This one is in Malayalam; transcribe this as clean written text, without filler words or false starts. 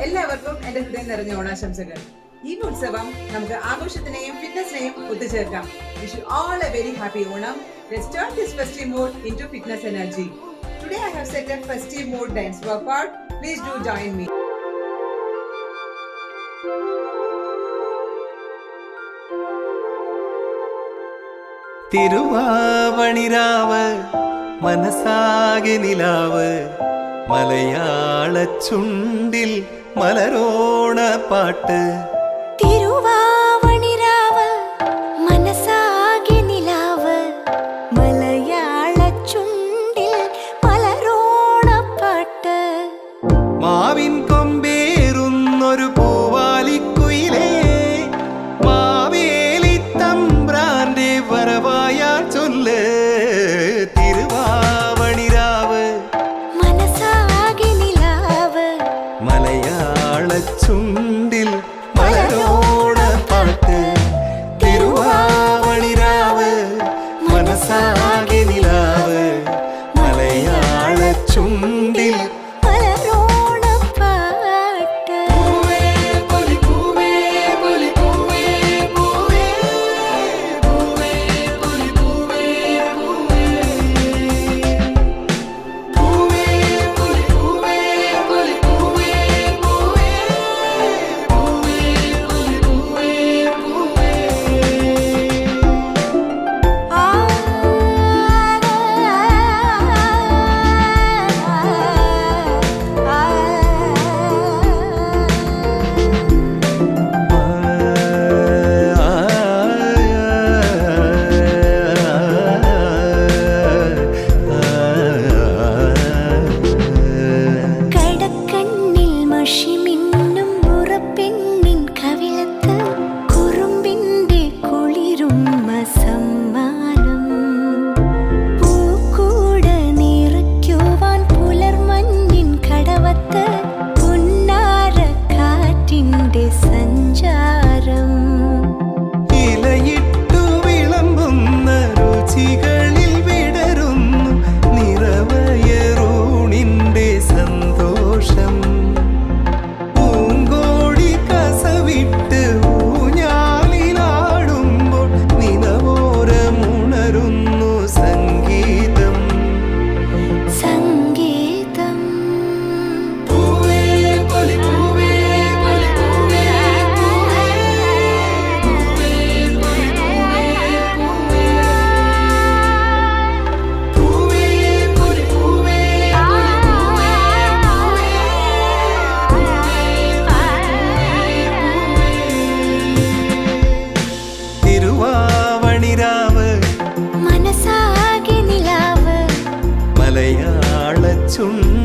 എല്ലാവർക്കും എന്റെ ഹൃദയം നിറഞ്ഞ ഓണാശംസകൾ. ഈ ഉത്സവം നമുക്ക് ആഘോഷത്തിനെയും ഫിറ്റ്നസിനെയും ഒത്തുചേർക്കാം. Wish you all a very happy Onam. Let's turn this festive mood into fitness energy. Today I have set a festive mood dance workout. Please do join me. തിരുവാവണിരാവ് മനസാകെ നിലാവ് മലയാള ചുണ്ടിൽ മലരോണ പാട്ട്. തിരുവാവണിരാവ് മനസാകെ നിലാവ് മലയാള ചുണ്ടിൽ മലരോണ പാട്ട്. മാവിൻ കൊമ്പേറുന്നൊരു പൂവാലിക്കുയിലേ മാവേലി തമ്പ്രാന്റെ വരവായാ ചൊല്ല്. തിരുവാവണിരാവ് മനസാകെ നിലാവ് മലയാള ചുണ്ടിൽ മലരോണ പാട്ട്. തിരുവാവണിരാവ് മനസാകെ നിലാവ് മലയാള ചുണ്ടിൽ മലരോണ പാട്ട്. കടക്കണ്ണിൽ മഷി മിന്നും മുറപ്പെണ്ണിൻ കവിളത്ത് കുറുമ്പിന്റെ കുളിരുമ്മ സമ്മാനം. പൂക്കൂട നിറയ്ക്കുവാൻ പുലർമഞ്ഞിൻ കടവത്ത് പുന്നാര കാറ്റിന്റെ സഞ്ചാരം. ഇലയിട്ടു വിളമ്പുന്ന രുചികളിൽ വിടരുന്നു നിറവയറൂണിന്റെ സന്തോഷം. പൂങ്കോടി കസവിട്ട് ഊഞ്ഞാലിലാടുമ്പോൾ നിലവോരമുണരുന്നു സംഗീതം. സംഗീതം തിരുവാവണിരാവ് മനസാകെ നിലാവ് മലയാള ചുണ്ടിൽ